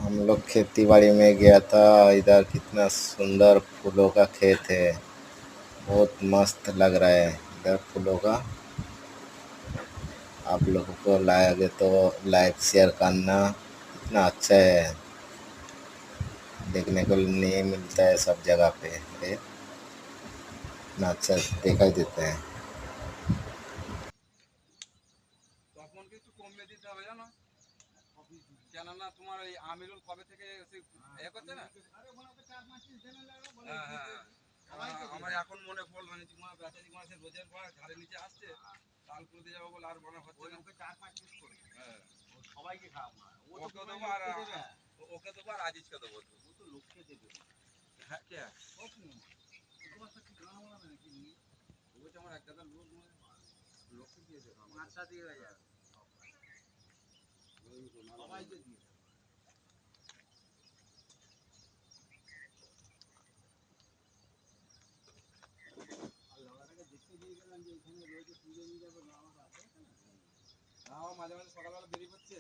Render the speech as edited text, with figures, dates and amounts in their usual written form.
हम लोग खेती बाड़ी में गया था। इधर कितना सुंदर फूलों का खेत है, बहुत मस्त लग रहा है इधर फूलों का। आप लोगों को लगे तो लाइक शेयर करना, इतना अच्छा है, देखने को नहीं मिलता है सब जगह पे। इतना अच्छा दिखाई देता है। তখন কিন্তু কমে দিতে হবে জানো, কেননা তোমার ওই আমিরুল কবে থেকে এ করছে না। হ্যাঁ হ্যাঁ, আমার এখন মনে পড়লো না, তোমার বেচারি মাসে রোজের পর ঘাড়ের নিচে আসছে, তাল করতে যাবো বলে আর মনে হচ্ছে না। ওকে 4-5 পিস করে হ্যাঁ সবাইকে খাওয়াবো না, ওকে দেবো আর ওকে দেবো আর আজিজকে দেবো। ও তো লোককে দেবে। হ্যাঁ কে তোমার সাথে গান বলা না নাকি নিয়ে ও বলছে আমার এক দাদা লোক লোককে দিয়ে দেবে, মাথা দিয়ে হয়ে যাবে সবাইকে দিয়ে। দেখতে দিয়ে গেলাম যে এখানে রয়েছে পুজো নিয়ে যাবো, আমার মাঝে মাঝে সকালবেলা দেরি হচ্ছে।